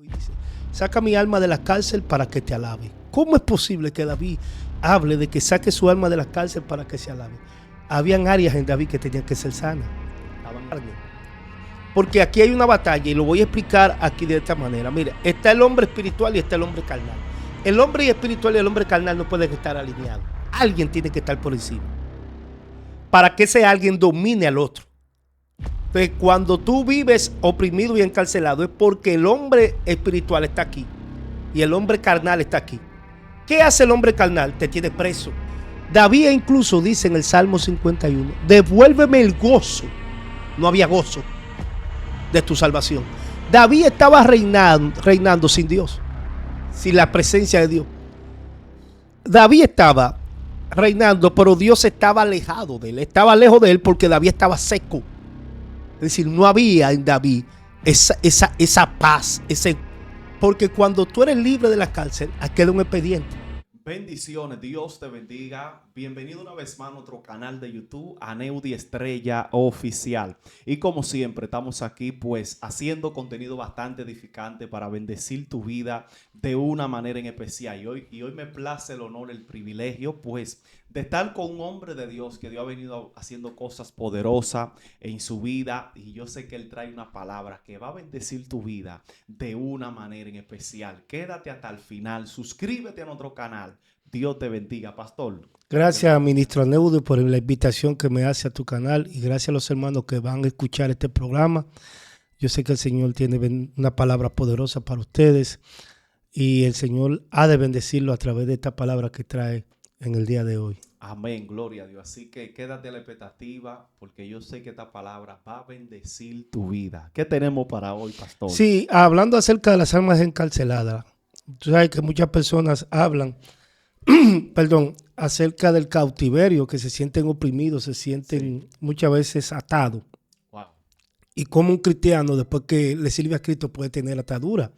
y dice, saca mi alma de la cárcel para que te alabe. ¿Cómo es posible que David hable de que saque su alma de la cárcel para que se alabe? Habían áreas en David que tenían que ser sanas. Porque aquí hay una batalla y lo voy a explicar aquí de esta manera. Mira, está el hombre espiritual y está el hombre carnal. El hombre espiritual y el hombre carnal no pueden estar alineados. Alguien tiene que estar por encima para que ese alguien domine al otro. Entonces, cuando tú vives oprimido y encarcelado es porque el hombre espiritual está aquí y el hombre carnal está aquí. ¿Qué hace el hombre carnal? Te tiene preso. David incluso dice en el Salmo 51, devuélveme el gozo. No había gozo de tu salvación. David estaba reinando sin Dios, sin la presencia de Dios. David estaba reinando, pero Dios estaba alejado de él. Estaba lejos de él porque David estaba seco. Es decir, no había en David esa paz, porque cuando tú eres libre de la cárcel, queda un expediente. Bendiciones, Dios te bendiga. Bienvenido una vez más a nuestro canal de YouTube, Aneudi Estrella Oficial. Y como siempre, estamos aquí pues haciendo contenido bastante edificante para bendecir tu vida de una manera en especial. Y hoy me place el honor, el privilegio pues de estar con un hombre de Dios que Dios ha venido haciendo cosas poderosas en su vida. Y yo sé que Él trae una palabra que va a bendecir tu vida de una manera en especial. Quédate hasta el final, suscríbete a nuestro canal. Dios te bendiga, pastor. Gracias, ministro Aneudi, por la invitación que me hace a tu canal y gracias a los hermanos que van a escuchar este programa. Yo sé que el Señor tiene una palabra poderosa para ustedes y el Señor ha de bendecirlo a través de esta palabra que trae en el día de hoy. Amén, gloria a Dios. Así que quédate a la expectativa porque yo sé que esta palabra va a bendecir tu vida. ¿Qué tenemos para hoy, pastor? Sí, hablando acerca de las almas encarceladas, tú sabes que muchas personas hablan acerca del cautiverio, que se sienten oprimidos, se sienten muchas veces atados. Wow. Y como un cristiano, después que le sirve a Cristo, puede tener atadura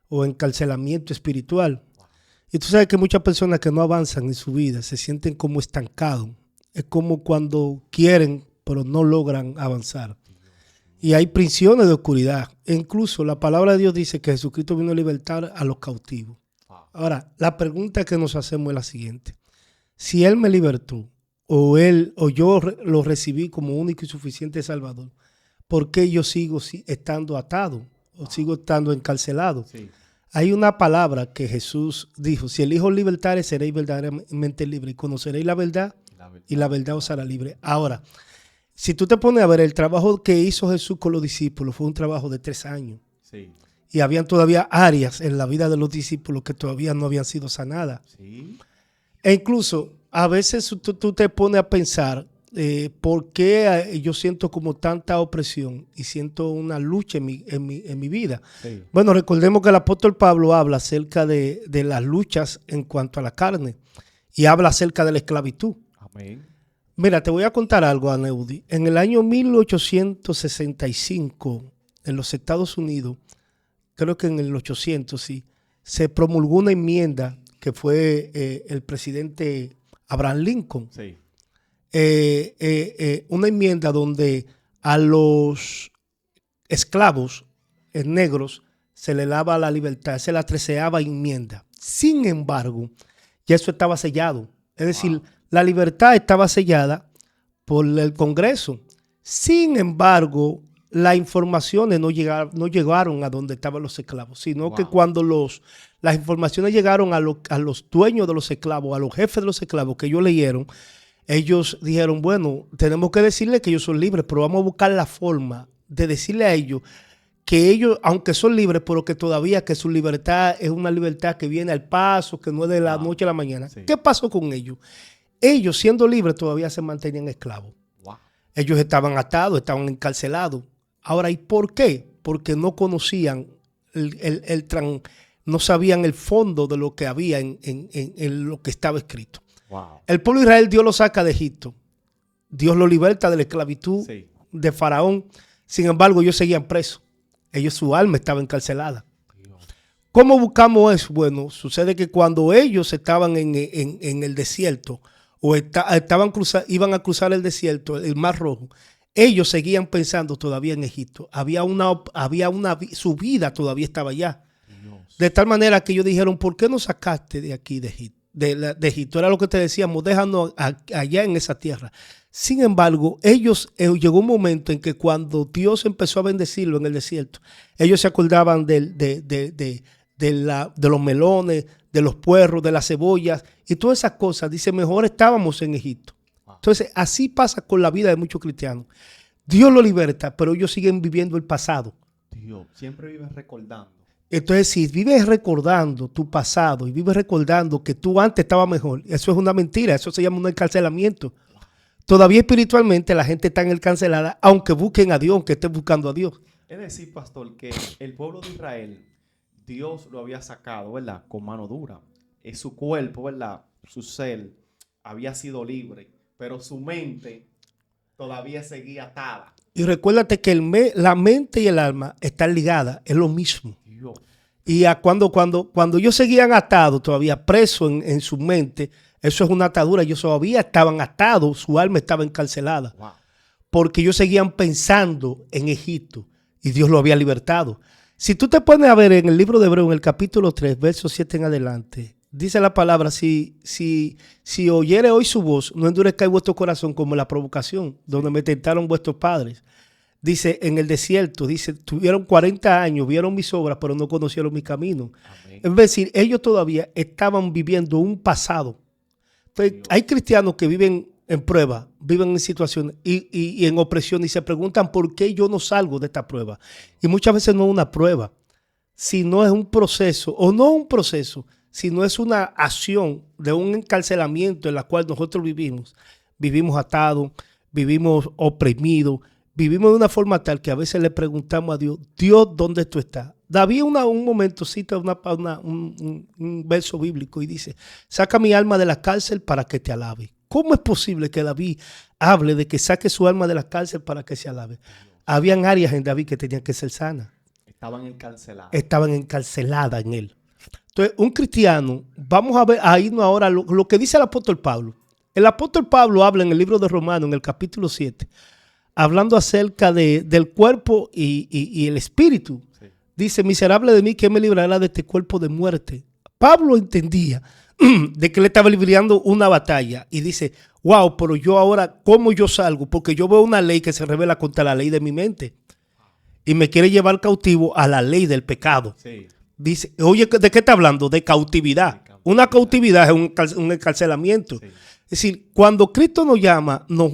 o encarcelamiento espiritual. Wow. Y tú sabes que muchas personas que no avanzan en su vida se sienten como estancados. Es como cuando quieren, pero no logran avanzar. Y hay prisiones de oscuridad. E incluso la palabra de Dios dice que Jesucristo vino a libertar a los cautivos. Ahora, la pregunta que nos hacemos es la siguiente. Si Él me libertó o yo lo recibí como único y suficiente Salvador, ¿por qué yo sigo estando atado o sigo estando encarcelado? Sí. Hay una palabra que Jesús dijo, si el Hijo libertare, seréis verdaderamente libre y conoceréis la verdad y la verdad os hará libre. Ahora, si tú te pones a ver, el trabajo que hizo Jesús con los discípulos fue un trabajo de 3 años. Sí. Y habían todavía áreas en la vida de los discípulos que todavía no habían sido sanadas. Sí. E incluso a veces tú te pones a pensar por qué yo siento como tanta opresión y siento una lucha en mi vida. Sí. Bueno, recordemos que el apóstol Pablo habla acerca de las luchas en cuanto a la carne y habla acerca de la esclavitud. Amén. Mira, te voy a contar algo, Aneudi. En el año 1865, en los Estados Unidos, creo que en el 800, sí, se promulgó una enmienda que fue el presidente Abraham Lincoln. Sí. Una enmienda donde a los esclavos negros se le daba la libertad, se la 13ª enmienda. Sin embargo, ya eso estaba sellado. Es decir, la libertad estaba sellada por el Congreso. Sin embargo, las informaciones no llegaron a donde estaban los esclavos, sino que cuando las informaciones llegaron a los dueños de los esclavos, a los jefes de los esclavos que ellos leyeron, ellos dijeron, bueno, tenemos que decirles que ellos son libres, pero vamos a buscar la forma de decirle a ellos que ellos, aunque son libres, pero que todavía que su libertad es una libertad que viene al paso, que no es de la noche a la mañana. Sí. ¿Qué pasó con ellos? Ellos, siendo libres, todavía se mantenían esclavos. Wow. Ellos estaban atados, estaban encarcelados. Ahora, ¿y por qué? Porque no conocían no sabían el fondo de lo que había en lo que estaba escrito. Wow. El pueblo de Israel, Dios lo saca de Egipto. Dios lo liberta de la esclavitud de Faraón. Sin embargo, ellos seguían presos. Su alma estaba encarcelada. Dios. ¿Cómo buscamos eso? Bueno, sucede que cuando ellos estaban en el desierto o iban a cruzar el desierto, el Mar Rojo, ellos seguían pensando todavía en Egipto. Su vida todavía estaba allá. Dios. De tal manera que ellos dijeron, ¿por qué nos sacaste de aquí de Egipto? De Egipto. Era lo que te decíamos, déjanos allá en esa tierra. Sin embargo, llegó un momento en que cuando Dios empezó a bendecirlo en el desierto, ellos se acordaban de los melones, de los puerros, de las cebollas y todas esas cosas. Dice, mejor estábamos en Egipto. Entonces, así pasa con la vida de muchos cristianos. Dios los liberta, pero ellos siguen viviendo el pasado. Dios, siempre vives recordando. Entonces, si vives recordando tu pasado y vives recordando que tú antes estabas mejor, eso es una mentira, eso se llama un encarcelamiento. Todavía espiritualmente la gente está encarcelada, aunque busquen a Dios, aunque estén buscando a Dios. Es decir, pastor, que el pueblo de Israel, Dios lo había sacado, ¿verdad? Con mano dura. Su cuerpo, ¿verdad? Su ser había sido libre, pero su mente todavía seguía atada. Y recuérdate que la mente y el alma están ligadas, es lo mismo. Dios. Y cuando ellos seguían atados, todavía presos en su mente, eso es una atadura. Ellos todavía estaban atados, su alma estaba encarcelada. Wow. Porque ellos seguían pensando en Egipto y Dios lo había libertado. Si tú te pones a ver en el libro de Hebreo, en el capítulo 3, verso 7 en adelante, dice la palabra, si oyere hoy su voz, no endurezcáis vuestro corazón como la provocación, donde me tentaron vuestros padres. Dice, en el desierto, dice, tuvieron 40 años, vieron mis obras, pero no conocieron mi camino. Amén. Es decir, ellos todavía estaban viviendo un pasado. Entonces, Dios. Hay cristianos que viven en prueba, viven en situaciones y en opresión y se preguntan por qué yo no salgo de esta prueba. Y muchas veces no es una prueba, sino es un proceso, o no un proceso, sino es una acción de un encarcelamiento en la cual nosotros vivimos. Vivimos atados, vivimos oprimidos, vivimos de una forma tal que a veces le preguntamos a Dios, Dios, ¿dónde tú estás? David un momento cita un verso bíblico y dice, saca mi alma de la cárcel para que te alabe. ¿Cómo es posible que David hable de que saque su alma de la cárcel para que se alabe? Habían áreas en David que tenían que ser sanas. Estaban encarceladas. Estaban encarceladas en él. Entonces, un cristiano, vamos a irnos ahora a lo que dice el apóstol Pablo. El apóstol Pablo habla en el libro de Romanos, en el capítulo 7, hablando acerca del cuerpo y el espíritu. Sí. Dice, miserable de mí, ¿quién me librará de este cuerpo de muerte? Pablo entendía de que le estaba librando una batalla y dice, wow, pero yo ahora, ¿cómo yo salgo? Porque yo veo una ley que se revela contra la ley de mi mente y me quiere llevar cautivo a la ley del pecado. Sí. Dice, oye, ¿de qué está hablando? De cautividad. Una cautividad es un encarcelamiento. Sí. Es decir, cuando Cristo nos llama, nos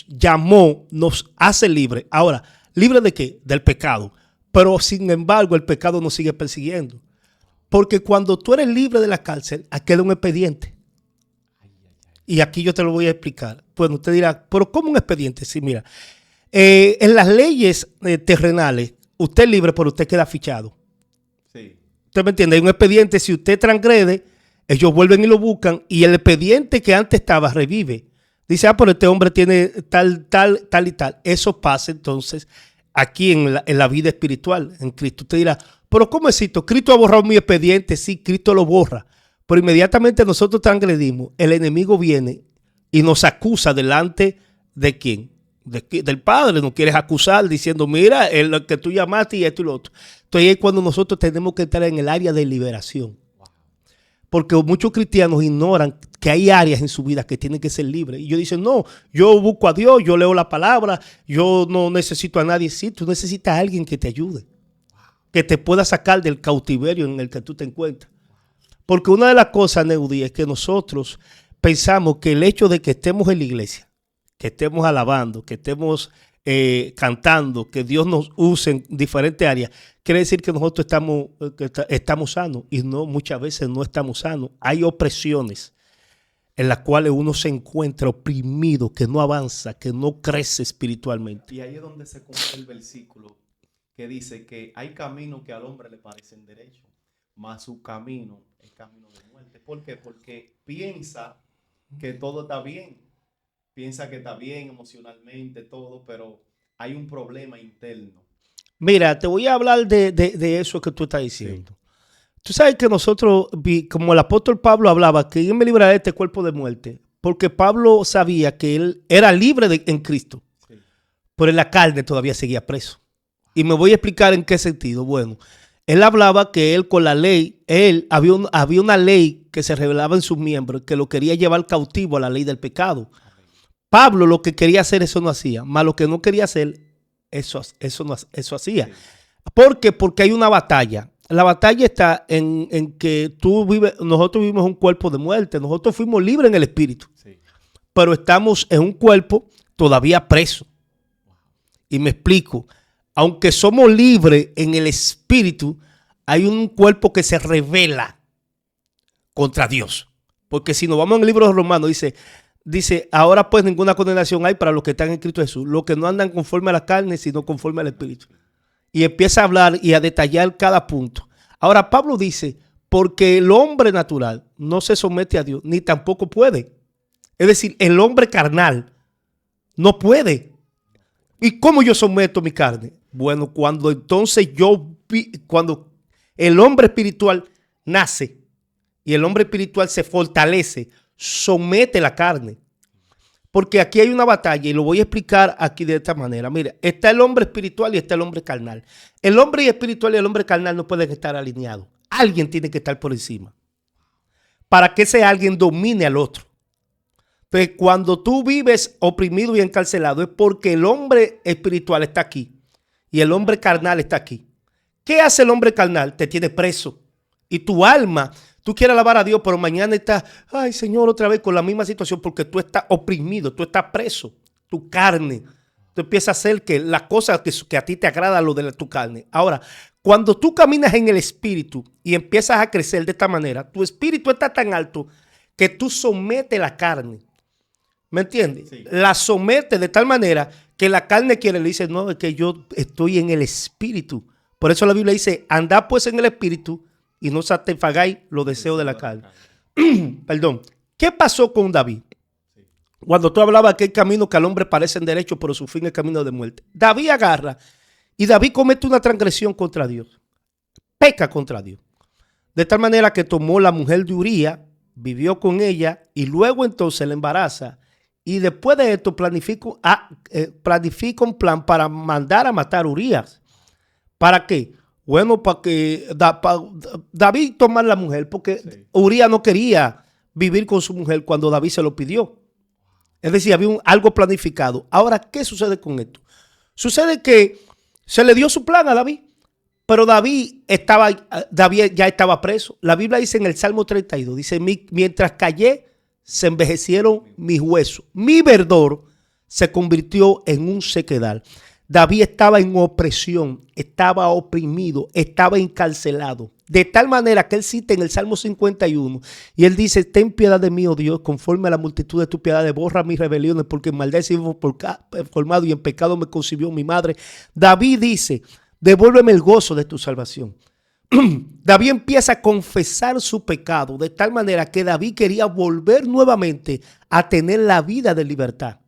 llamó, nos hace libre. Ahora, ¿libre de qué? Del pecado. Pero sin embargo, el pecado nos sigue persiguiendo. Porque cuando tú eres libre de la cárcel, queda un expediente. Y aquí yo te lo voy a explicar. Bueno, usted dirá, ¿pero cómo un expediente? Sí, mira, en las leyes terrenales, usted es libre, pero usted queda fichado. Sí. ¿Usted me entiende? Hay un expediente, si usted transgrede, ellos vuelven y lo buscan y el expediente que antes estaba revive. Dice, pero este hombre tiene tal y tal. Eso pasa entonces aquí en la vida espiritual, en Cristo. Usted dirá, pero ¿cómo es esto? Cristo ha borrado mi expediente. Sí, Cristo lo borra. Pero inmediatamente nosotros transgredimos, el enemigo viene y nos acusa delante de ¿quién? Del Padre. Nos quieres acusar diciendo, mira, el que tú llamaste y esto y lo otro. Entonces ahí es cuando nosotros tenemos que estar en el área de liberación. Porque muchos cristianos ignoran que hay áreas en su vida que tienen que ser libres. Y ellos dicen, no, yo busco a Dios, yo leo la palabra, yo no necesito a nadie. Sí, tú necesitas a alguien que te ayude, que te pueda sacar del cautiverio en el que tú te encuentras. Porque una de las cosas, Neudi, es que nosotros pensamos que el hecho de que estemos en la iglesia, que estemos alabando, que estemos cantando, que Dios nos use en diferentes áreas, quiere decir que nosotros estamos sanos. Y no, muchas veces no estamos sanos. Hay opresiones en las cuales uno se encuentra oprimido, que no avanza, que no crece espiritualmente. Y ahí es donde se cumple el versículo que dice que hay caminos que al hombre le parecen derechos, mas su camino es camino de muerte. ¿Por qué? Porque piensa que todo está bien. Piensa que está bien emocionalmente, todo, pero hay un problema interno. Mira, te voy a hablar de eso que tú estás diciendo. Sí. Tú sabes que nosotros, como el apóstol Pablo hablaba, que ¿quién me librará de este cuerpo de muerte? Porque Pablo sabía que él era libre en Cristo, sí, pero en la carne todavía seguía preso. Y me voy a explicar en qué sentido. Bueno, él hablaba que él con la ley, había una ley que se revelaba en sus miembros que lo quería llevar cautivo a la ley del pecado. Pablo lo que quería hacer, eso no hacía. Más lo que no quería hacer, eso hacía. Sí. ¿Por qué? Porque hay una batalla. La batalla está en que nosotros vivimos un cuerpo de muerte. Nosotros fuimos libres en el espíritu. Sí. Pero estamos en un cuerpo todavía preso. Y me explico. Aunque somos libres en el espíritu, hay un cuerpo que se rebela contra Dios. Porque si nos vamos en el libro de Romanos, dice, ahora pues ninguna condenación hay para los que están en Cristo Jesús, los que no andan conforme a la carne, sino conforme al espíritu. Y empieza a hablar y a detallar cada punto. Ahora Pablo dice, porque el hombre natural no se somete a Dios, ni tampoco puede. Es decir, el hombre carnal no puede. ¿Y cómo yo someto mi carne? Bueno, cuando el hombre espiritual nace y el hombre espiritual se fortalece, somete la carne. Porque aquí hay una batalla y lo voy a explicar aquí de esta manera. Mira, está el hombre espiritual y está el hombre carnal. El hombre espiritual y el hombre carnal no pueden estar alineados. Alguien tiene que estar por encima para que ese alguien domine al otro. Entonces, cuando tú vives oprimido y encarcelado es porque el hombre espiritual está aquí y el hombre carnal está aquí. ¿Qué hace el hombre carnal? Te tiene preso. Y tu alma, tú quieres alabar a Dios, pero mañana estás, ay Señor, otra vez con la misma situación porque tú estás oprimido, tú estás preso, tu carne. Tú empiezas a hacer que las cosas que a ti te agrada lo de tu carne. Ahora, cuando tú caminas en el espíritu y empiezas a crecer de esta manera, tu espíritu está tan alto que tú sometes la carne. ¿Me entiendes? Sí. La somete de tal manera que la carne le dice, no, es que yo estoy en el espíritu. Por eso la Biblia dice, andad pues en el espíritu y no satisfagáis los deseos de la carne. Perdón. ¿Qué pasó con David? Sí. Cuando tú hablabas que hay caminos que al hombre parecen derechos, pero su fin es camino de muerte. David agarra y David comete una transgresión contra Dios. Peca contra Dios. De tal manera que tomó la mujer de Uría, vivió con ella y luego entonces la embaraza. Y después de esto planifica un plan para mandar a matar a Urías. ¿Para qué? Bueno, para que David tomara la mujer, porque sí, Urías no quería vivir con su mujer cuando David se lo pidió. Es decir, había algo planificado. Ahora, ¿qué sucede con esto? Sucede que se le dio su plan a David, pero David ya estaba preso. La Biblia dice en el Salmo 32, dice, mientras callé, se envejecieron mis huesos. Mi verdor se convirtió en un sequedal. David estaba en opresión, estaba oprimido, estaba encarcelado. De tal manera que él cita en el Salmo 51 y él dice, ten piedad de mí, oh Dios, conforme a la multitud de tu piedad, borra mis rebeliones, porque en maldad he sido formado y en pecado me concibió mi madre. David dice, devuélveme el gozo de tu salvación. David empieza a confesar su pecado de tal manera que David quería volver nuevamente a tener la vida de libertad.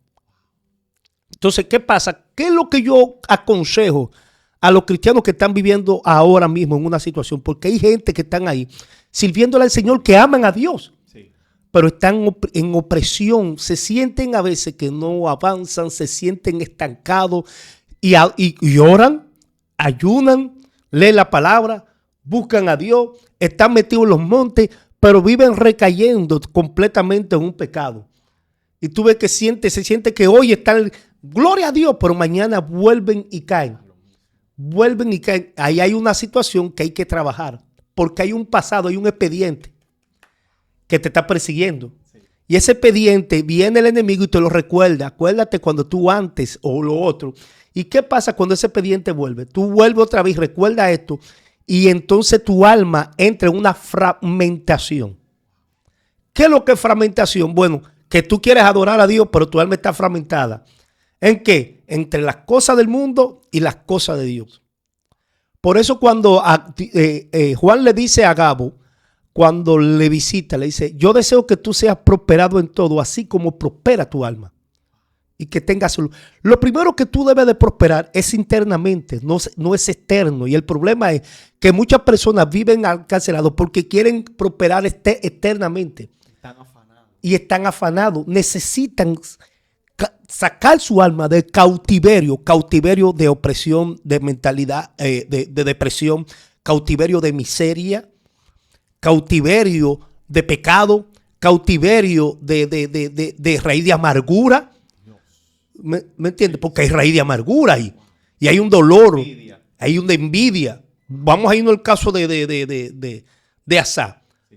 Entonces, ¿qué pasa? ¿Qué es lo que yo aconsejo a los cristianos que están viviendo ahora mismo en una situación? Porque hay gente que están ahí sirviéndole al Señor, que aman a Dios, sí, pero están en opresión, se sienten a veces que no avanzan, se sienten estancados y oran, ayunan, leen la palabra, buscan a Dios, están metidos en los montes, pero viven recayendo completamente en un pecado. Y tú ves que se siente que hoy están, gloria a Dios, pero mañana vuelven y caen. Vuelven y caen. Ahí hay una situación que hay que trabajar, porque hay un pasado, hay un expediente que te está persiguiendo. Sí. Y ese expediente viene el enemigo y te lo recuerda. Acuérdate cuando tú antes o lo otro. ¿Y qué pasa cuando ese expediente vuelve? Tú vuelves otra vez, recuerda esto. Y entonces tu alma entra en una fragmentación. ¿Qué es lo que es fragmentación? Bueno, que tú quieres adorar a Dios, pero tu alma está fragmentada. ¿En qué? Entre las cosas del mundo y las cosas de Dios. Por eso cuando Juan le dice a Agabo, cuando le visita, le dice, yo deseo que tú seas prosperado en todo, así como prospera tu alma. Y que tengas salud. Lo primero que tú debes de prosperar es internamente, no es externo. Y el problema es que muchas personas viven encarcelados porque quieren prosperar externamente. Están afanados. y están afanados. Necesitan sacar su alma del cautiverio de opresión, de mentalidad, de depresión, cautiverio de miseria, cautiverio de pecado, cautiverio de raíz de amargura. ¿Me entiendes? Porque hay raíz de amargura ahí. Y hay un dolor, hay una envidia. Vamos a irnos al caso de Asá.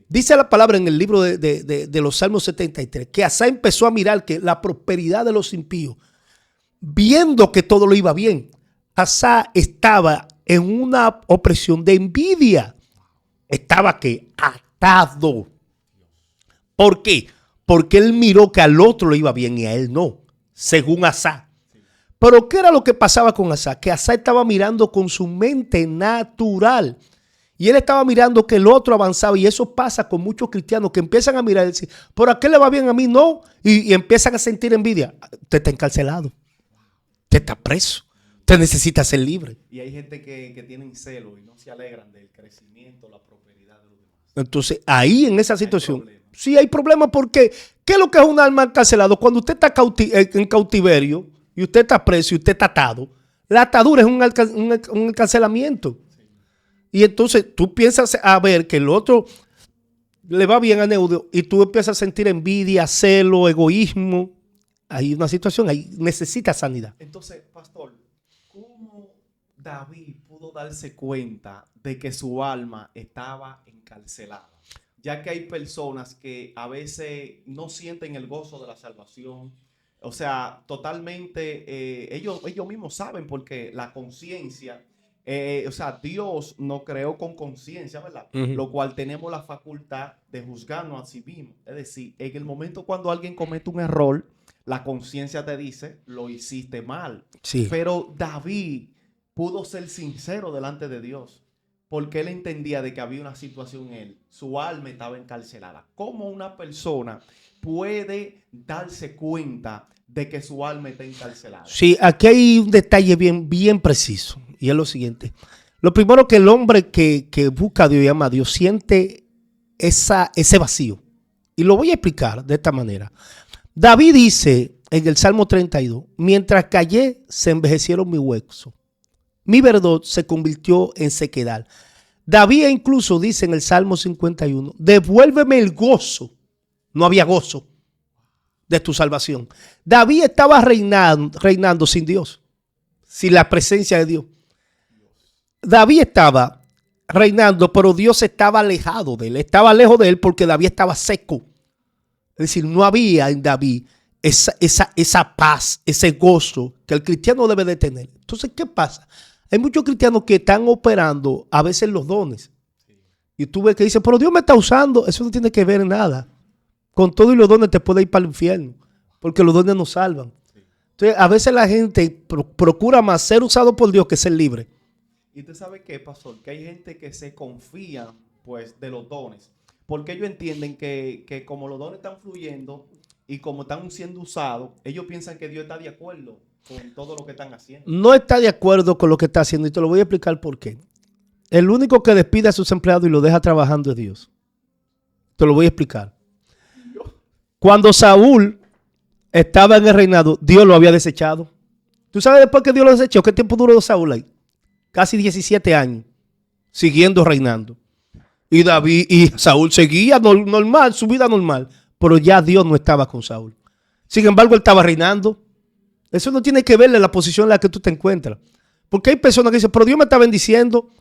Dice la palabra en el libro de los Salmos 73, que Asá empezó a mirar que la prosperidad de los impíos, viendo que todo lo iba bien, Asá estaba en una opresión de envidia. Estaba que atado. ¿Por qué? Porque él miró que al otro le iba bien y a él no, según Asá. Pero ¿qué era lo que pasaba con Asá? Que Asá estaba mirando con su mente natural. Y él estaba mirando que el otro avanzaba. Y eso pasa con muchos cristianos que empiezan a mirar y decir, ¿por a qué le va bien a mí? No. Y empiezan a sentir envidia. Usted está encarcelado. Usted está preso. Usted necesita ser libre. Y hay gente que tienen celo y no se alegran del crecimiento, la prosperidad de los demás. Entonces, ahí en esa situación, sí hay problemas porque ¿qué es lo que es un alma encarcelado? Cuando usted está en cautiverio y usted está preso y usted está atado, la atadura es un encarcelamiento. Y entonces tú piensas a ver que el otro le va bien a Neudio y tú empiezas a sentir envidia, celo, egoísmo. Hay una situación, ahí necesita sanidad. Entonces, pastor, ¿cómo David pudo darse cuenta de que su alma estaba encarcelada? Ya que hay personas que a veces no sienten el gozo de la salvación. O sea, totalmente, ellos mismos saben porque la conciencia... o sea, Dios nos creó con conciencia, ¿verdad? Lo cual tenemos la facultad de juzgarnos a sí mismos. Es decir, en el momento cuando alguien comete un error, la conciencia te dice, lo hiciste mal. Sí. Pero David pudo ser sincero delante de Dios, porque él entendía de que había una situación en él. Su alma estaba encarcelada. ¿Cómo una persona puede darse cuenta de que su alma está encarcelada? Sí, aquí hay un detalle bien preciso. Y es lo siguiente. Lo primero que el hombre que busca a Dios y ama a Dios siente ese vacío. Y lo voy a explicar de esta manera. David dice en el Salmo 32, mientras callé se envejecieron mis huesos. Mi verdor se convirtió en sequedad. David incluso dice en el Salmo 51, devuélveme el gozo. No había gozo de tu salvación. David estaba reinando sin Dios, sin la presencia de Dios. David estaba reinando, pero Dios estaba alejado de él. Estaba lejos de él porque David estaba seco. Es decir, no había en David esa paz, ese gozo que el cristiano debe de tener. Entonces, ¿qué pasa? Hay muchos cristianos que están operando a veces los dones. Y tú ves que dicen, pero Dios me está usando. Eso no tiene que ver en nada. Con todo y los dones te puede ir para el infierno, porque los dones nos salvan. Entonces, a veces la gente procura más ser usado por Dios que ser libre. Y usted sabe qué, pastor, que hay gente que se confía, pues, de los dones. Porque ellos entienden que como los dones están fluyendo y como están siendo usados, ellos piensan que Dios está de acuerdo con todo lo que están haciendo. No está de acuerdo con lo que está haciendo y te lo voy a explicar por qué. El único que despide a sus empleados y lo deja trabajando es Dios. Te lo voy a explicar. Cuando Saúl estaba en el reinado, Dios lo había desechado. ¿Tú sabes después que Dios lo desechó? ¿Qué tiempo duró Saúl ahí? Casi 17 años, siguiendo reinando. Y David y Saúl seguía normal, su vida normal. Pero ya Dios no estaba con Saúl. Sin embargo, él estaba reinando. Eso no tiene que ver en la posición en la que tú te encuentras. Porque hay personas que dicen, pero Dios me está bendiciendo.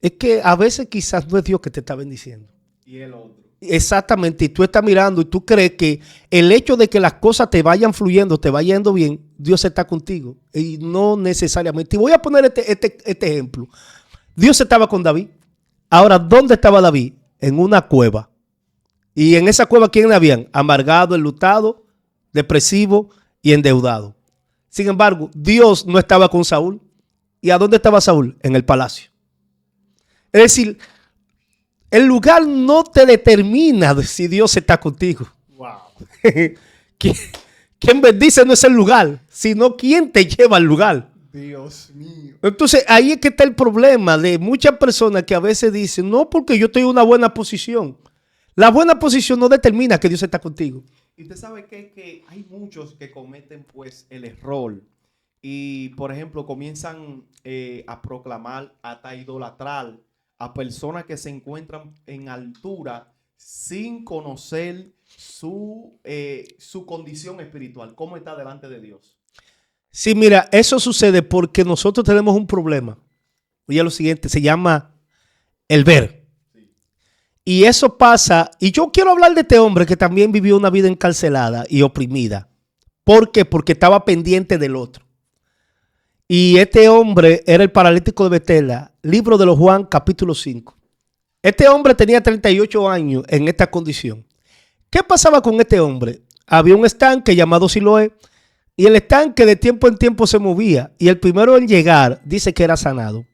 Es que a veces quizás no es Dios que te está bendiciendo. Y el otro. Exactamente. Y tú estás mirando y tú crees que el hecho de que las cosas te vayan fluyendo, te vaya yendo bien, Dios está contigo. Y no necesariamente. Y voy a poner este ejemplo. Dios estaba con David. Ahora, ¿dónde estaba David? En una cueva. Y en esa cueva, ¿quién habían? Amargado, enlutado, depresivo y endeudado. Sin embargo, Dios no estaba con Saúl. ¿Y a dónde estaba Saúl? En el palacio. Es decir, el lugar no te determina si Dios está contigo. Wow. Quien bendice no es el lugar, sino quien te lleva al lugar. Dios mío. Entonces, ahí es que está el problema de muchas personas que a veces dicen, no porque yo estoy en una buena posición. La buena posición no determina que Dios está contigo. Y usted sabe que hay muchos que cometen pues el error y por ejemplo comienzan a proclamar, hasta idolatrar a personas que se encuentran en altura sin conocer su condición espiritual, cómo está delante de Dios. Sí, mira, eso sucede porque nosotros tenemos un problema. Oye, lo siguiente, se llama el ver. Sí. Y eso pasa, y yo quiero hablar de este hombre que también vivió una vida encarcelada y oprimida. ¿Por qué? Porque estaba pendiente del otro. Y este hombre era el paralítico de Betesda, libro de los Juan, capítulo 5. Este hombre tenía 38 años en esta condición. ¿Qué pasaba con este hombre? Había un estanque llamado Siloé y el estanque de tiempo en tiempo se movía y el primero en llegar dice que era sanado.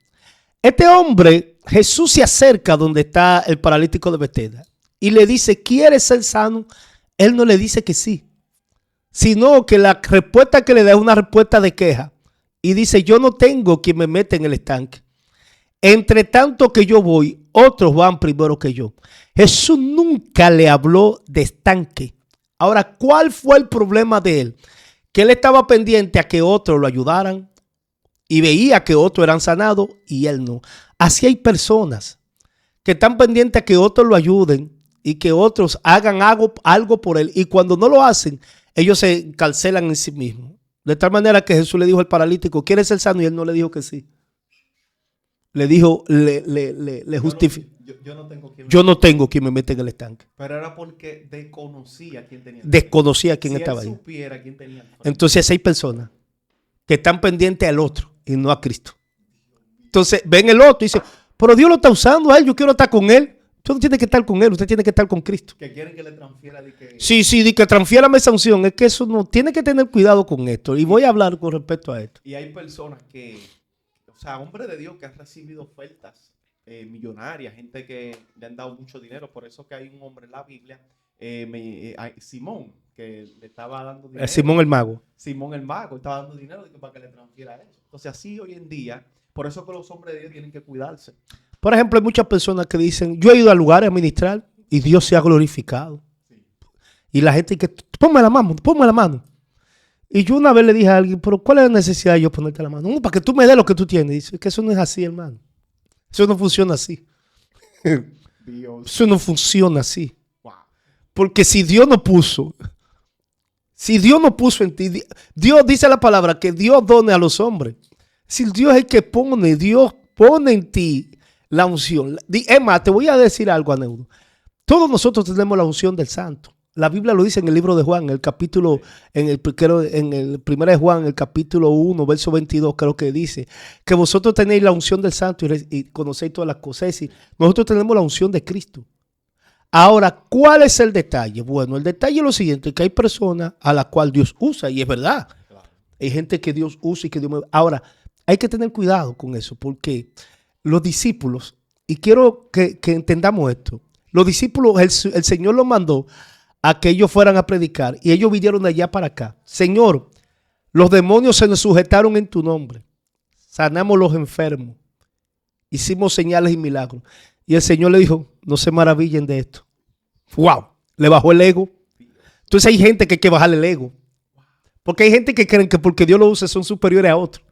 Este hombre, Jesús se acerca donde está el paralítico de Betesda y le dice, ¿quieres ser sano? Él no le dice que sí, sino que la respuesta que le da es una respuesta de queja. Y dice, yo no tengo quien me mete en el estanque. Entre tanto que yo voy, otros van primero que yo. Jesús nunca le habló de estanque. Ahora, ¿cuál fue el problema de él? Que él estaba pendiente a que otros lo ayudaran y veía que otros eran sanados y él no. Así hay personas que están pendientes a que otros lo ayuden y que otros hagan algo por él. Y cuando no lo hacen, ellos se encarcelan en sí mismos. De tal manera que Jesús le dijo al paralítico, ¿quieres ser sano? Y él no le dijo que sí. Le dijo, le justificó. Yo no tengo quien me mete en el estanque. Pero era porque desconocía quién tenía. Desconocía quién estaba ahí. Supiera quién tenía. Entonces hay personas que están pendientes al otro y no a Cristo. Entonces ven el otro y dicen, pero Dios lo está usando a él, yo quiero estar con él. Usted no tiene que estar con él, usted tiene que estar con Cristo. Que quieren que le transfiera. Sí, de que transfiérame esa unción. Es que eso no, tiene que tener cuidado con esto. Y voy a hablar con respecto a esto. Y hay personas que, o sea, hombres de Dios que han recibido ofertas millonarias, gente que le han dado mucho dinero. Por eso que hay un hombre en la Biblia, Simón, que le estaba dando dinero. Simón el mago. Simón el mago, estaba dando dinero para que le transfiera eso. Entonces así hoy en día, por eso que los hombres de Dios tienen que cuidarse. Por ejemplo, hay muchas personas que dicen, yo he ido a lugares a ministrar y Dios se ha glorificado. Sí. Y la gente que, ponme la mano. Y yo una vez le dije a alguien, pero ¿cuál es la necesidad de yo ponerte la mano? No, para que tú me des lo que tú tienes. Y dice, que eso no es así, hermano. Eso no funciona así. Dios. Eso no funciona así. Wow. Porque si Dios no puso en ti, Dios dice la palabra que Dios done a los hombres. Si Dios es el que pone, Dios pone en ti la unción. Es más, te voy a decir algo, Aneudo. Todos nosotros tenemos la unción del Santo. La Biblia lo dice en el libro de Juan, en el capítulo, en el primero de Juan, el capítulo 1, verso 22, creo que dice que vosotros tenéis la unción del Santo y conocéis todas las cosas. Es decir, nosotros tenemos la unción de Cristo. Ahora, ¿cuál es el detalle? Bueno, el detalle es lo siguiente, que hay personas a las cuales Dios usa, y es verdad. Claro. Hay gente que Dios usa y que Dios mueve. Ahora, hay que tener cuidado con eso, porque los discípulos, y quiero que entendamos esto, los discípulos, el Señor los mandó a que ellos fueran a predicar y ellos vinieron de allá para acá. Señor, los demonios se nos sujetaron en tu nombre, sanamos los enfermos, hicimos señales y milagros. Y el Señor le dijo, no se maravillen de esto. ¡Wow! Le bajó el ego. Entonces hay gente que hay que bajarle el ego. Porque hay gente que creen que porque Dios lo usa son superiores a otros.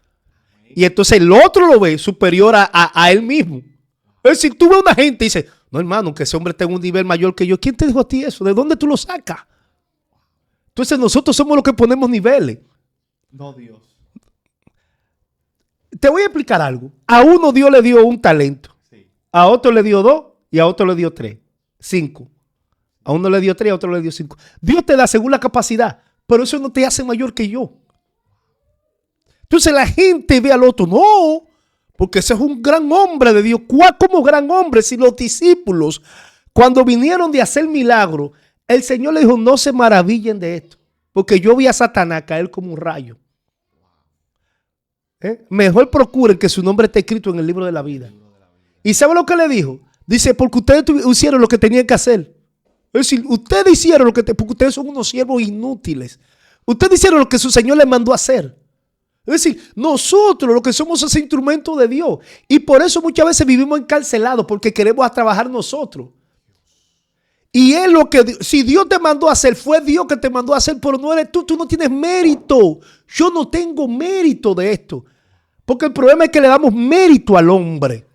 Y entonces el otro lo ve superior a él mismo. Es decir, tú ves a una gente y dices, no hermano, que ese hombre está en un nivel mayor que yo. ¿Quién te dijo a ti eso? ¿De dónde tú lo sacas? Entonces nosotros somos los que ponemos niveles. No Dios. Te voy a explicar algo. A uno Dios le dio un talento. Sí. A otro le dio 2 y a otro le dio 3. 5. A uno le dio 3 y a otro le dio 5. Dios te da según la capacidad, pero eso no te hace mayor que yo. Entonces la gente ve al otro, no, porque ese es un gran hombre de Dios. ¿Cuál como gran hombre? Si los discípulos, cuando vinieron de hacer milagros, el Señor le dijo, no se maravillen de esto, porque yo vi a Satanás caer como un rayo. Mejor procuren que su nombre esté escrito en el libro de la vida. ¿Y sabe lo que le dijo? Dice, porque ustedes hicieron lo que tenían que hacer. Es decir, ustedes hicieron porque ustedes son unos siervos inútiles. Ustedes hicieron lo que su Señor les mandó a hacer. Es decir, nosotros lo que somos es instrumento de Dios. Y por eso muchas veces vivimos encarcelados porque queremos trabajar nosotros. Y es lo que, si Dios te mandó a hacer, fue Dios que te mandó a hacer, pero no eres tú no tienes mérito. Yo no tengo mérito de esto. Porque el problema es que le damos mérito al hombre.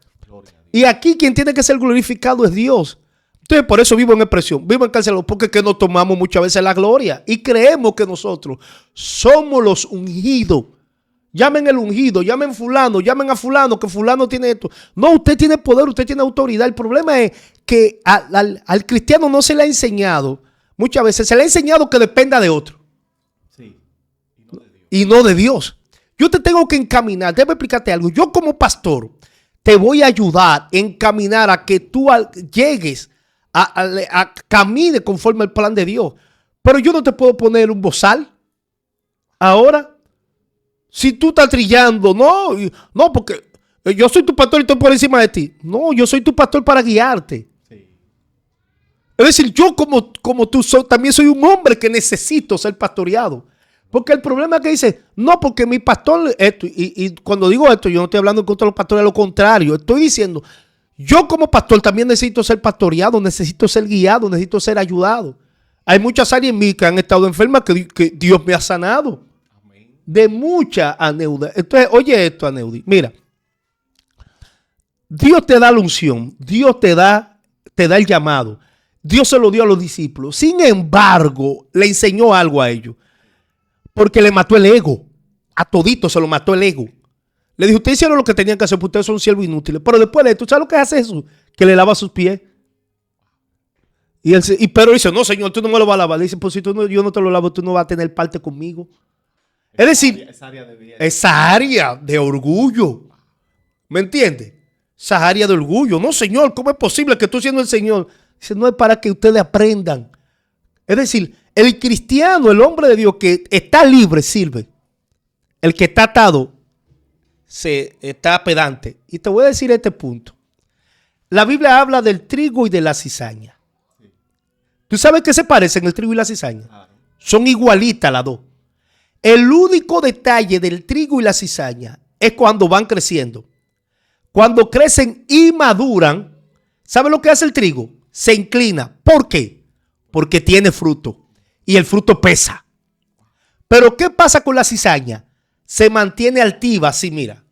Y aquí quien tiene que ser glorificado es Dios. Entonces por eso vivo en expresión, vivo encarcelado, porque es que nos tomamos muchas veces la gloria y creemos que nosotros somos los ungidos. Llamen el ungido, llamen fulano, llamen a fulano, que fulano tiene esto. No, usted tiene poder, usted tiene autoridad. El problema es que al cristiano no se le ha enseñado, muchas veces se le ha enseñado que dependa de otro. Sí, y no de Dios. Yo te tengo que encaminar, debo explicarte algo. Yo como pastor te voy a ayudar, encaminar a que tú llegues a camine conforme al plan de Dios. Pero yo no te puedo poner un bozal ahora. Si tú estás trillando, no, porque yo soy tu pastor y estoy por encima de ti. No, yo soy tu pastor para guiarte. Sí. Es decir, yo como tú también soy un hombre que necesito ser pastoreado. Porque el problema es que dice, no, porque mi pastor, esto, y cuando digo esto, yo no estoy hablando en contra de los pastores, a lo contrario, estoy diciendo, yo como pastor también necesito ser pastoreado, necesito ser guiado, necesito ser ayudado. Hay muchas áreas en mí que han estado enfermas que Dios me ha sanado. Amén. De mucha aneudi. Entonces, oye esto, Aneudi, mira, Dios te da la unción, Dios te da el llamado, Dios se lo dio a los discípulos, sin embargo, le enseñó algo a ellos. Porque le mató el ego. A todito se lo mató el ego. Le dijo, ustedes hicieron lo que tenían que hacer, porque ustedes son siervos inútiles. Pero después de esto, ¿sabes lo que hace Jesús? Que le lava sus pies. Y Pedro dice, no, Señor, tú no me lo vas a lavar. Le dice, pues si yo no te lo lavo, tú no vas a tener parte conmigo. Es decir, esa área de orgullo. ¿Me entiendes? Esa área de orgullo. No, Señor, ¿cómo es posible que tú siendo el Señor? Dice, no es para que ustedes aprendan. Es decir, el cristiano, el hombre de Dios que está libre, sirve. El que está atado, está pedante. Y te voy a decir este punto. La Biblia habla del trigo y de la cizaña. ¿Tú sabes qué se parecen el trigo y la cizaña? Son igualitas las dos. El único detalle del trigo y la cizaña es cuando van creciendo. Cuando crecen y maduran, ¿sabes lo que hace el trigo? Se inclina. ¿Por qué? Porque tiene fruto. Y el fruto pesa. Pero ¿qué pasa con la cizaña? Se mantiene altiva, así mira.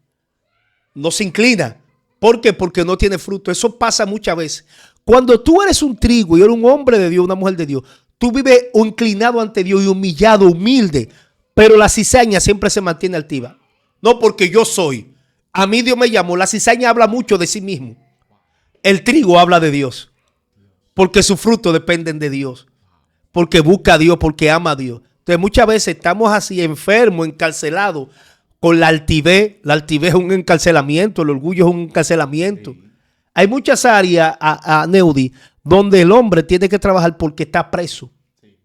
No se inclina. ¿Por qué? Porque no tiene fruto. Eso pasa muchas veces. Cuando tú eres un trigo y eres un hombre de Dios, una mujer de Dios, tú vives inclinado ante Dios y humillado, humilde. Pero la cizaña siempre se mantiene altiva. No porque yo soy. A mí Dios me llamó. La cizaña habla mucho de sí mismo. El trigo habla de Dios. Porque sus frutos dependen de Dios. Porque busca a Dios, porque ama a Dios. Entonces muchas veces estamos así enfermos, encarcelados con la altivez. La altivez es un encarcelamiento, el orgullo es un encarcelamiento. Sí. Hay muchas áreas, Neudi, donde el hombre tiene que trabajar porque está preso. Sí.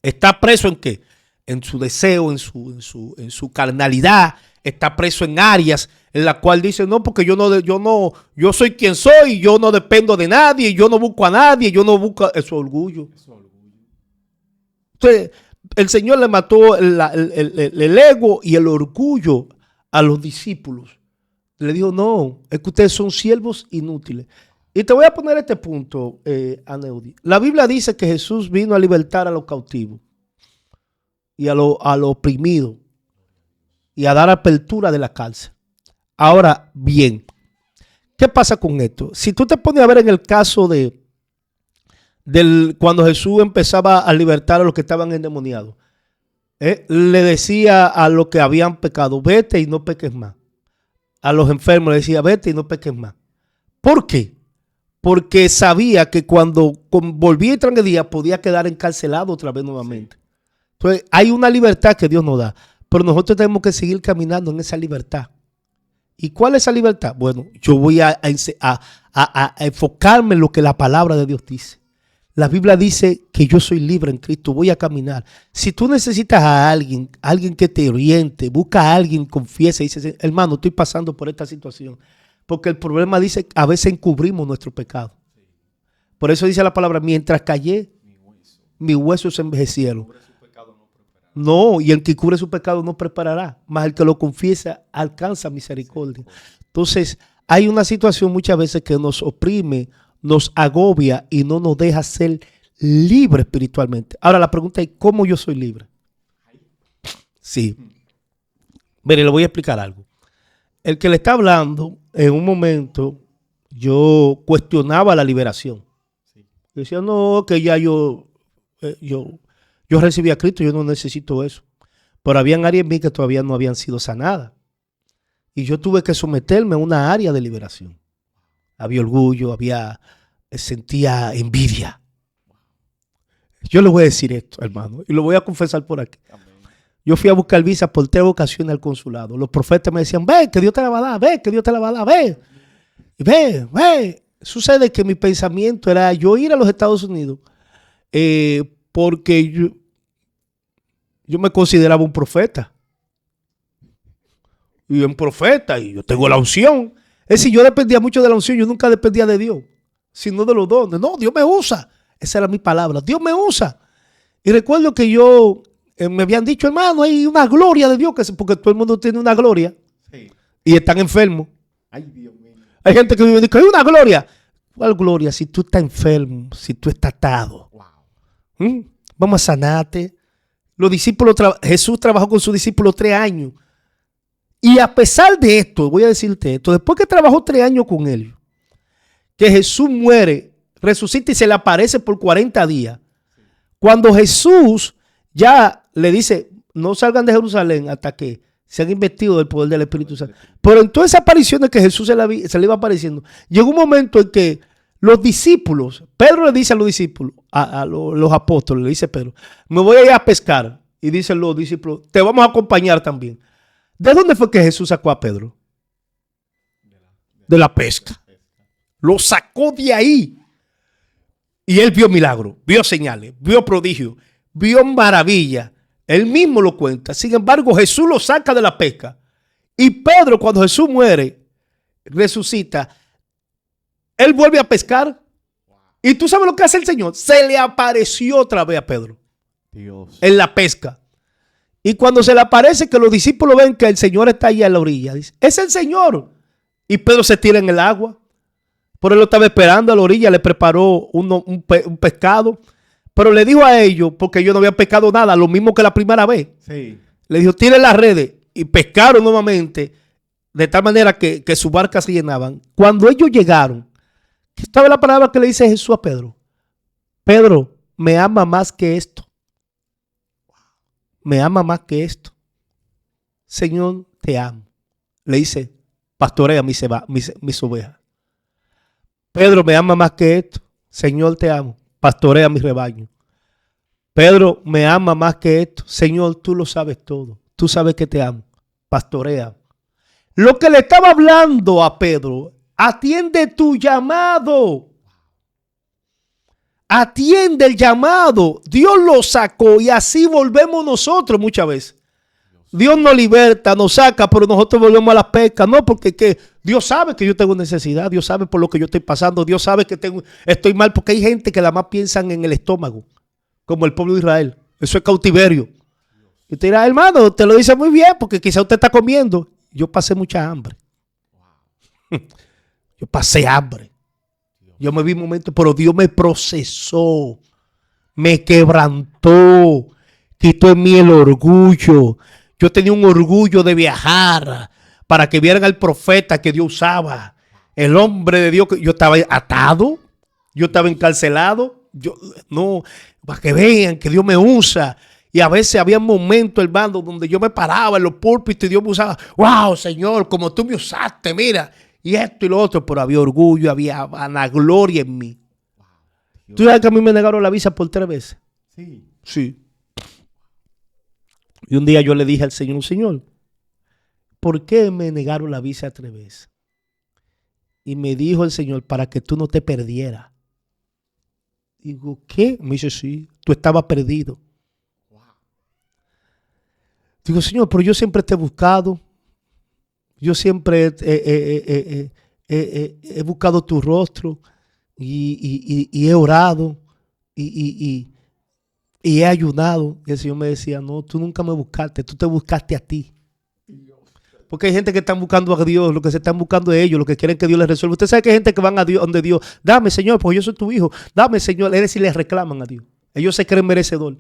¿Está preso en qué? En su deseo, en su carnalidad. Está preso en áreas en las cuales dice, no, porque yo soy quien soy, yo no dependo de nadie, yo no busco a nadie, yo no busco, eso es orgullo. Entonces, el Señor le mató el ego y el orgullo a los discípulos. Le dijo, no, es que ustedes son siervos inútiles. Y te voy a poner este punto, Aneudi. La Biblia dice que Jesús vino a libertar a los cautivos y a los oprimidos y a dar apertura de la cárcel. Ahora bien, ¿qué pasa con esto? Si tú te pones a ver en el caso cuando Jesús empezaba a libertar a los que estaban endemoniados, le decía a los que habían pecado, vete y no peques más. A los enfermos le decía, vete y no peques más. ¿Por qué? Porque sabía que cuando volvía y transgredía podía quedar encarcelado otra vez nuevamente. Sí. Entonces hay una libertad que Dios nos da, pero nosotros tenemos que seguir caminando en esa libertad. ¿Y cuál es esa libertad? Bueno, yo voy a enfocarme en lo que la palabra de Dios dice. La Biblia dice que yo soy libre en Cristo, voy a caminar. Si tú necesitas a alguien que te oriente, busca a alguien, confiesa y dice, hermano, estoy pasando por esta situación. Porque el problema dice, a veces encubrimos nuestro pecado. Por eso dice la palabra, mientras callé, mis huesos se envejecieron. No, y el que cubre su pecado no preparará, mas el que lo confiesa alcanza misericordia. Entonces, hay una situación muchas veces que nos oprime, nos agobia y no nos deja ser libres espiritualmente. Ahora la pregunta es, ¿cómo yo soy libre? Sí. Mire, le voy a explicar algo. El que le está hablando, en un momento, yo cuestionaba la liberación. Yo decía, no, que ya yo recibí a Cristo, yo no necesito eso. Pero habían áreas en mí que todavía no habían sido sanadas. Y yo tuve que someterme a una área de liberación. Había orgullo, sentía envidia. Yo le voy a decir esto, hermano, y lo voy a confesar por aquí. Yo fui a buscar visa por 3 ocasiones al consulado. Los profetas me decían, ve, que Dios te la va a dar, ve, que Dios te la va a dar, ve. Y ve. Sucede que mi pensamiento era yo ir a los Estados Unidos porque yo me consideraba un profeta. Y un profeta, y yo tengo la unción. Es decir, yo dependía mucho de la unción, yo nunca dependía de Dios, sino de los dones. No, Dios me usa. Esa era mi palabra, Dios me usa. Y recuerdo que me habían dicho, hermano, hay una gloria de Dios, porque todo el mundo tiene una gloria. Sí. Y están enfermos. Ay, Dios mío. Hay gente que me dice, hay una gloria. ¿Cuál gloria? Si tú estás enfermo, si tú estás atado. Wow. Vamos a sanarte. Los discípulos, Jesús trabajó con sus discípulos 3 años. Y a pesar de esto, voy a decirte esto, después que trabajó 3 años con ellos, que Jesús muere, resucita y se le aparece por 40 días. Cuando Jesús ya le dice, no salgan de Jerusalén hasta que se han investido del poder del Espíritu Santo. Pero en todas esas apariciones que Jesús se le iba apareciendo, llegó un momento en que los discípulos, Pedro le dice a los discípulos, a los apóstoles, le dice Pedro, me voy a ir a pescar. Y dicen los discípulos, te vamos a acompañar también. ¿De dónde fue que Jesús sacó a Pedro? De la pesca. Lo sacó de ahí. Y él vio milagros, vio señales, vio prodigios, vio maravillas. Él mismo lo cuenta. Sin embargo, Jesús lo saca de la pesca. Y Pedro, cuando Jesús muere, resucita, él vuelve a pescar. ¿Y tú sabes lo que hace el Señor? Se le apareció otra vez a Pedro. Dios. En la pesca. Y cuando se le aparece, que los discípulos ven que el Señor está allá en la orilla, dice, es el Señor. Y Pedro se tira en el agua. Pero él lo estaba esperando a la orilla, le preparó un pescado. Pero le dijo a ellos, porque ellos no habían pescado nada, lo mismo que la primera vez. Sí. Le dijo, tiren las redes. Y pescaron nuevamente, de tal manera que sus barcas se llenaban. Cuando ellos llegaron, ¿qué la palabra que le dice Jesús a Pedro? Pedro, me ama más que esto. Me ama más que esto. Señor, te amo. Le dice, pastorea mis ovejas. Pedro, me ama más que esto. Señor, te amo. Pastorea mi rebaño. Pedro, me ama más que esto. Señor, tú lo sabes todo. Tú sabes que te amo. Pastorea. Lo que le estaba hablando a Pedro, atiende tu llamado. Atiende el llamado. Dios lo sacó y así volvemos nosotros muchas veces. Dios nos liberta, nos saca, pero nosotros volvemos a la pesca. No, porque Dios sabe que yo tengo necesidad. Dios sabe por lo que yo estoy pasando. Dios sabe que estoy mal, porque hay gente que nada más piensan en el estómago, como el pueblo de Israel. Eso es cautiverio. Y te dirá, hermano, te lo dice muy bien, porque quizá usted está comiendo. Yo pasé mucha hambre. Yo pasé hambre. Yo me vi momentos, pero Dios me procesó, me quebrantó, quitó en mí el orgullo. Yo tenía un orgullo de viajar para que vieran al profeta que Dios usaba, el hombre de Dios. Yo estaba atado, yo estaba encarcelado, para que vean que Dios me usa. Y a veces había momentos, hermano, donde yo me paraba en los púlpitos y Dios me usaba. Wow, Señor, como tú me usaste, mira. Y esto y lo otro, pero había orgullo, había vanagloria en mí. Wow, ¿tú sabes que a mí me negaron la visa por 3 veces? Sí. Sí. Y un día yo le dije al Señor, Señor, ¿por qué me negaron la visa 3 veces? Y me dijo el Señor, para que tú no te perdieras. Digo, ¿qué? Me dice, sí, tú estabas perdido. Wow. Digo, Señor, pero yo siempre te he buscado. Yo siempre he buscado tu rostro y he orado y he ayunado. Y el Señor me decía, no, tú nunca me buscaste, tú te buscaste a ti. Porque hay gente que están buscando a Dios, lo que se están buscando es ellos, lo que quieren que Dios les resuelva. Usted sabe que hay gente que van a Dios, donde Dios, dame Señor, porque yo soy tu hijo, dame Señor, es decir, les reclaman a Dios. Ellos se creen merecedor.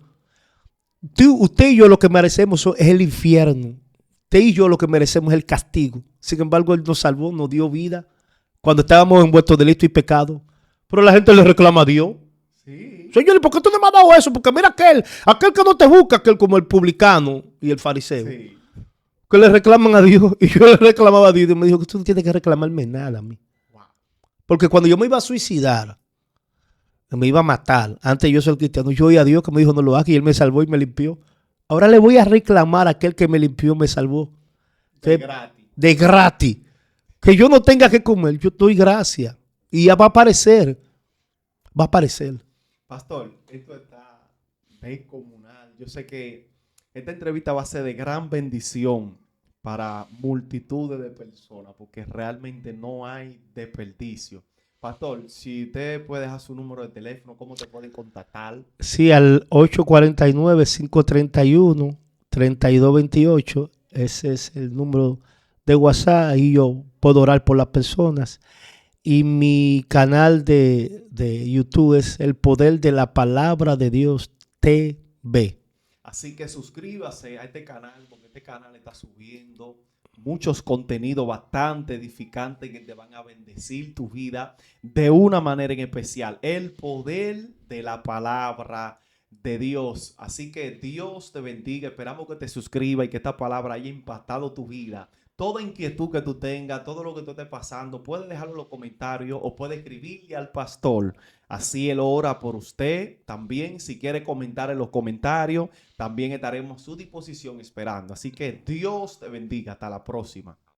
Usted y yo lo que merecemos es el infierno. Usted y yo lo que merecemos es el castigo. Sin embargo, Él nos salvó, nos dio vida cuando estábamos envueltos de delito y pecado. Pero la gente le reclama a Dios. Sí. Señor, ¿y por qué tú no me has dado eso? Porque mira aquel que no te busca, aquel como el publicano y el fariseo. Sí. Que le reclaman a Dios. Y yo le reclamaba a Dios y me dijo que tú no tienes que reclamarme nada a mí. Wow. Porque cuando yo me iba a suicidar, me iba a matar, antes yo soy cristiano, yo oí a Dios que me dijo no lo hagas y Él me salvó y me limpió. Ahora le voy a reclamar a aquel que me limpió, me salvó. De gratis. De gratis. Que yo no tenga que comer, yo doy gracias. Y ya va a aparecer. Va a aparecer. Pastor, esto está descomunal. Yo sé que esta entrevista va a ser de gran bendición para multitudes de personas, porque realmente no hay desperdicio. Pastor, si usted puede dejar su número de teléfono, ¿cómo te pueden contactar? Sí, al 849-531-3228. Ese es el número de WhatsApp. Ahí yo puedo orar por las personas. Y mi canal de YouTube es El Poder de la Palabra de Dios TV. Así que suscríbase a este canal, porque este canal está subiendo muchos contenidos bastante edificantes que te van a bendecir tu vida de una manera en especial. El poder de la palabra de Dios. Así que Dios te bendiga. Esperamos que te suscribas y que esta palabra haya impactado tu vida. Toda inquietud que tú tengas, todo lo que tú estés pasando, puedes dejarlo en los comentarios o puedes escribirle al pastor. Así él ora por usted. También, si quiere comentar en los comentarios, también estaremos a su disposición esperando. Así que Dios te bendiga. Hasta la próxima.